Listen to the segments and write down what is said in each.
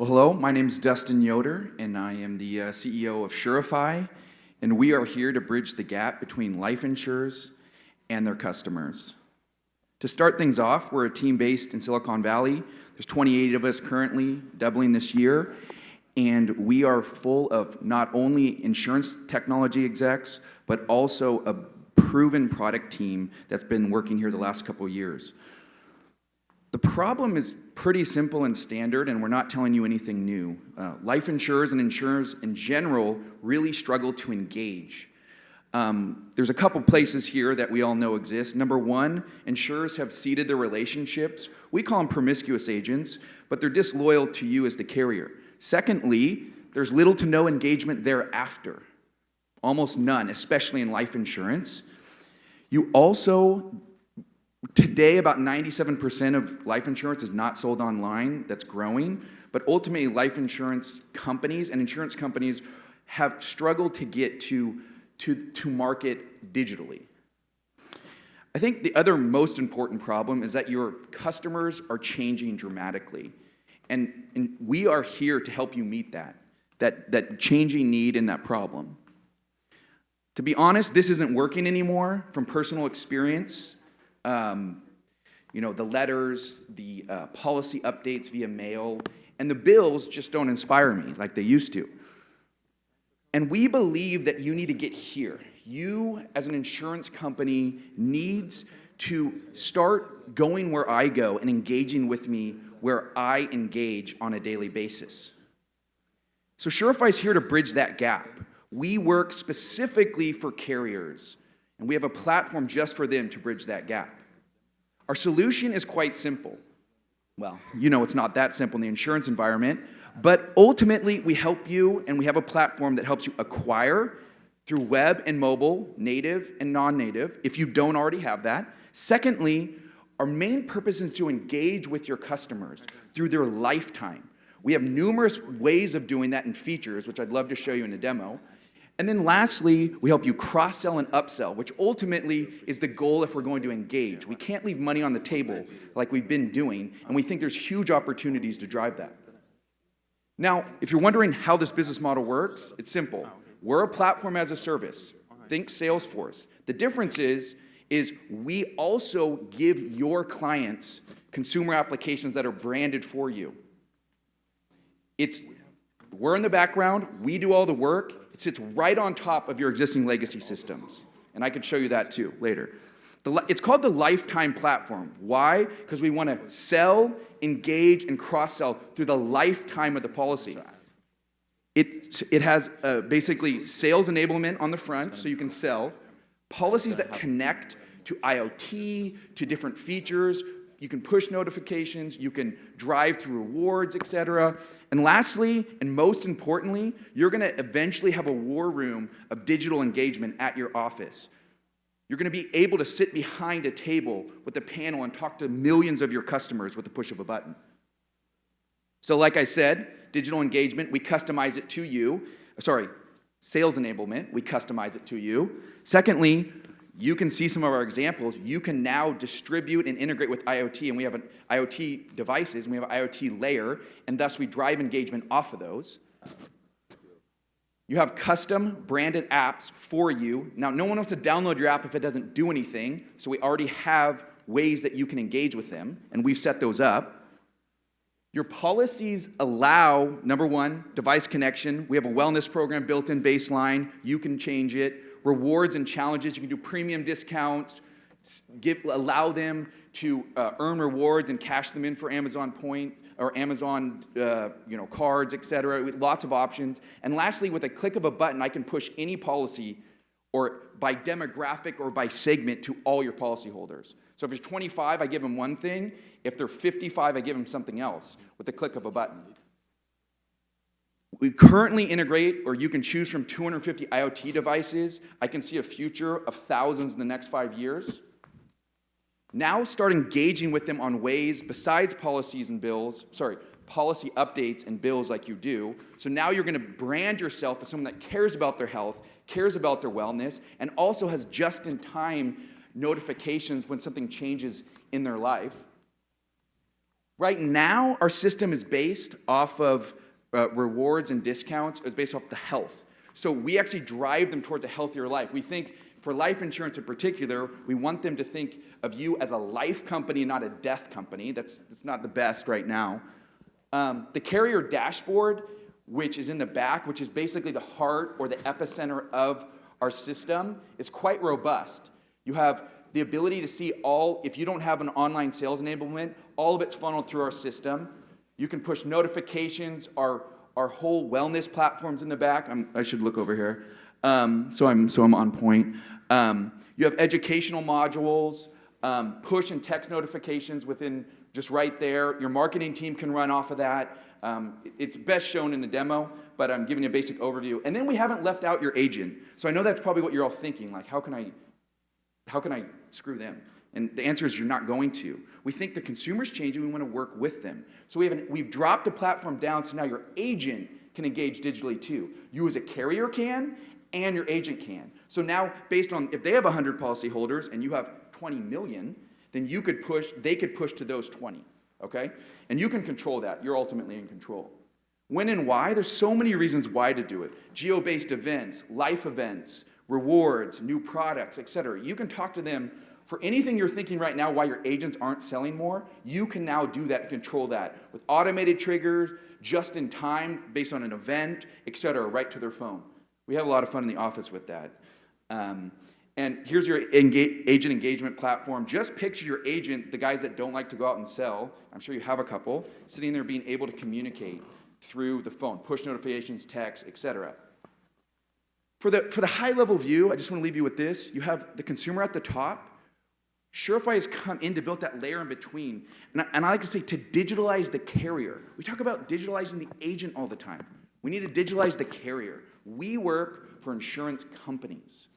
Well, hello, my name's Dustin Yoder, and I am the CEO of Sureify, and we are here to bridge the gap between life insurers and their customers. To start things off, we're a team based in Silicon Valley. There's 28 of us currently, doubling this year, and we are full of not only insurance technology execs, but also a proven product team that's been working here the last couple of years. The problem is pretty simple and standard, and we're not telling you anything new. Life insurers and insurers in general really struggle to engage. There's a couple places here that we all know exist. Number one, insurers have ceded their relationships. We call them promiscuous agents, but they're disloyal to you as the carrier. Secondly, there's little to no engagement thereafter. Almost none, especially in life insurance. Today, about 97% of life insurance is not sold online. That's growing. But ultimately, life insurance companies and insurance companies have struggled to get to market digitally. I think the other most important problem is that your customers are changing dramatically. And we are here to help you meet that changing need and that problem. To be honest, this isn't working anymore from personal experience. The letters, the policy updates via mail, and the bills just don't inspire me like they used to. And we believe that you need to get here. You, as an insurance company, needs to start going where I go and engaging with me where I engage on a daily basis. So Sureify is here to bridge that gap. We work specifically for carriers, and we have a platform just for them to bridge that gap. Our solution is quite simple. Well, it's not that simple in the insurance environment, but ultimately we help you, and we have a platform that helps you acquire through web and mobile, native and non-native, if you don't already have that. Secondly, our main purpose is to engage with your customers through their lifetime. We have numerous ways of doing that and features, which I'd love to show you in a demo. And then lastly, we help you cross-sell and upsell, which ultimately is the goal if we're going to engage. We can't leave money on the table like we've been doing, and we think there's huge opportunities to drive that. Now, if you're wondering how this business model works, it's simple. We're a platform as a service. Think Salesforce. The difference is we also give your clients consumer applications that are branded for you. We're in the background, we do all the work. It sits right on top of your existing legacy systems. And I could show you that too later. It's called the Lifetime Platform. Why? Because we want to sell, engage, and cross-sell through the lifetime of the policy. It has basically sales enablement on the front, so you can sell. Policies that connect to IoT, to different features. You can push notifications, you can drive through rewards, etc. And lastly, and most importantly, you're going to eventually have a war room of digital engagement at your office. You're going to be able to sit behind a table with a panel and talk to millions of your customers with the push of a button. So like I said, digital engagement, we customize it to you. Sales enablement, we customize it to you. Secondly, you can see some of our examples. You can now distribute and integrate with IoT, and we have IoT devices, and we have an IoT layer, and thus we drive engagement off of those. You have custom branded apps for you. Now, no one wants to download your app if it doesn't do anything, so we already have ways that you can engage with them, and we've set those up. Your policies allow, number one, device connection. We have a wellness program built-in baseline. You can change it. Rewards and challenges. You can do premium discounts, allow them to earn rewards and cash them in for Amazon points or Amazon cards, etc. Lots of options. And lastly, with a click of a button, I can push any policy or by demographic or by segment to all your policyholders. So if you're 25, I give them one thing. If they're 55, I give them something else with the click of a button. We currently integrate, or you can choose from 250 IoT devices. I can see a future of thousands in the next 5 years. Now start engaging with them on ways besides policy updates and bills like you do. So now you're going to brand yourself as someone that cares about their health, cares about their wellness, and also has just-in-time notifications when something changes in their life. Right now, our system is based off of rewards and discounts. It's based off the health. So we actually drive them towards a healthier life. We think for life insurance in particular, we want them to think of you as a life company, not a death company. That's not the best right now. The carrier dashboard, which is in the back, which is basically the heart or the epicenter of our system, is quite robust. You have the ability to see all, if you don't have an online sales enablement, all of it's funneled through our system. You can push notifications. Our whole wellness platform's in the back. I should look over here. So I'm on point. You have educational modules, push and text notifications within just right there. Your marketing team can run off of that. It's best shown in the demo, but I'm giving you a basic overview. And then we haven't left out your agent. So I know that's probably what you're all thinking, like, how can I screw them? And the answer is you're not going to. We think the consumer's changing, we want to work with them. So we've dropped the platform down so now your agent can engage digitally too. You as a carrier can, and your agent can. So now, based on, if they have 100 policyholders and you have 20 million, then they could push to those 20, okay? And you can control that. You're ultimately in control. When and why? There's so many reasons why to do it. Geo-based events, life events, rewards, new products, etc. You can talk to them for anything you're thinking right now why your agents aren't selling more. You can now do that and control that with automated triggers, just in time, based on an event, etc., right to their phone. We have a lot of fun in the office with that. And here's your agent engagement platform. Just picture your agent, the guys that don't like to go out and sell, I'm sure you have a couple, sitting there being able to communicate through the phone, push notifications, text, etc. For the high-level view, I just want to leave you with this. You have the consumer at the top. Sureify has come in to build that layer in between. And I like to say to digitalize the carrier. We talk about digitalizing the agent all the time. We need to digitalize the carrier. We work for insurance companies.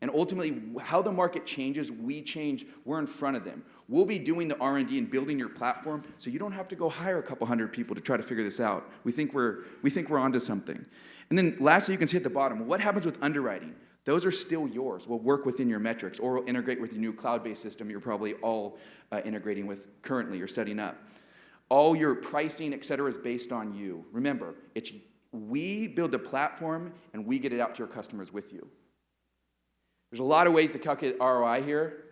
And ultimately, how the market changes, we change. We're in front of them. We'll be doing the R&D and building your platform, so you don't have to go hire a couple hundred people to try to figure this out. We think we're onto something. And then lastly, you can see at the bottom, what happens with underwriting? Those are still yours. We'll work within your metrics, or we'll integrate with your new cloud-based system you're probably all integrating with currently or setting up. All your pricing, et cetera, is based on you. Remember, we build the platform, and we get it out to your customers with you. There's a lot of ways to calculate ROI here.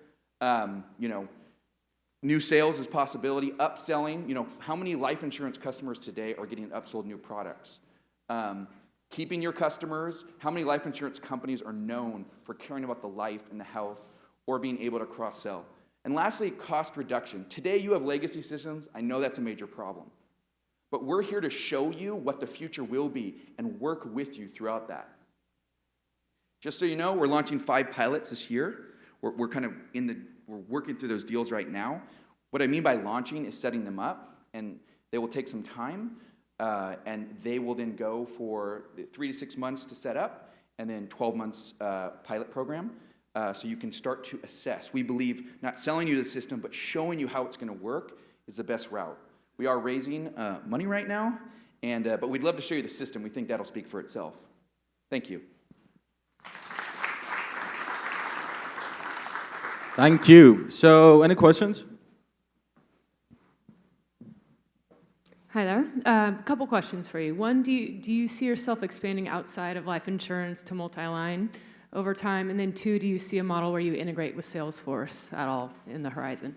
New sales is possibility. Upselling, how many life insurance customers today are getting upsold new products? Keeping your customers, how many life insurance companies are known for caring about the life and the health or being able to cross-sell? And lastly, cost reduction. Today you have legacy systems. I know that's a major problem. But we're here to show you what the future will be and work with you throughout that. Just so you know, we're launching 5 pilots this year. We're working through those deals right now. What I mean by launching is setting them up, and they will take some time. And they will then go for 3 to 6 months to set up, and then 12 months pilot program, so you can start to assess. We believe not selling you the system, but showing you how it's going to work is the best route. We are raising money right now, but we'd love to show you the system. We think that'll speak for itself. Thank you. Thank you. So, any questions? Hi there. A couple questions for you. One, do you see yourself expanding outside of life insurance to multi-line over time? And then 2, do you see a model where you integrate with Salesforce at all in the horizon?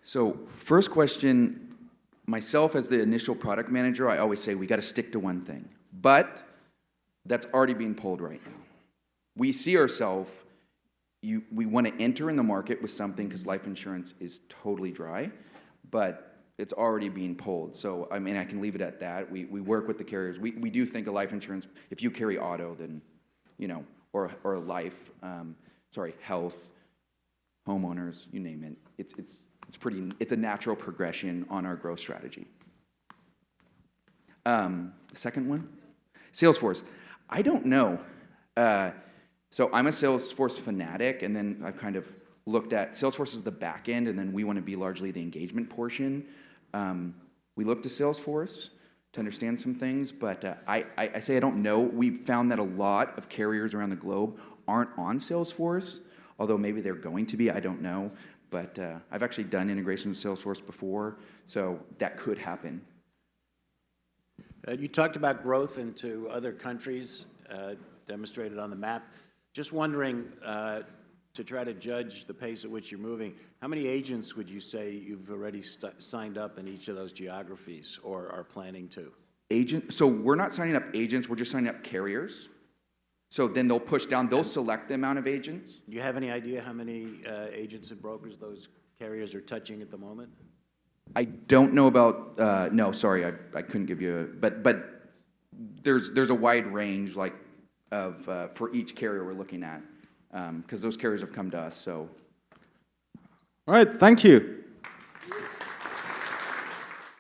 So first question, myself as the initial product manager, I always say we got to stick to one thing. But that's already being pulled right now. We see ourselves, we want to enter in the market with something because life insurance is totally dry, but it's already being pulled. So, I mean, I can leave it at that. We work with the carriers. We do think of life insurance, if you carry auto, then, or life, health, homeowners, you name it. It's a natural progression on our growth strategy. The second one, Salesforce. I don't know. So I'm a Salesforce fanatic, and then I've kind of looked at Salesforce as the back end, and then we want to be largely the engagement portion. We look to Salesforce to understand some things, but I say I don't know. We've found that a lot of carriers around the globe aren't on Salesforce, although maybe they're going to be, I don't know. But I've actually done integration with Salesforce before, so that could happen. You talked about growth into other countries, demonstrated on the map. Just wondering, to try to judge the pace at which you're moving, how many agents would you say you've already signed up in each of those geographies or are planning to? So we're not signing up agents, we're just signing up carriers. So then they'll push down, they'll select the amount of agents. Do you have any idea how many agents and brokers those carriers are touching at the moment? I don't know about, no, sorry, I couldn't give you but there's a wide range like of, for each carrier we're looking at, because those carriers have come to us, so. All right, thank you.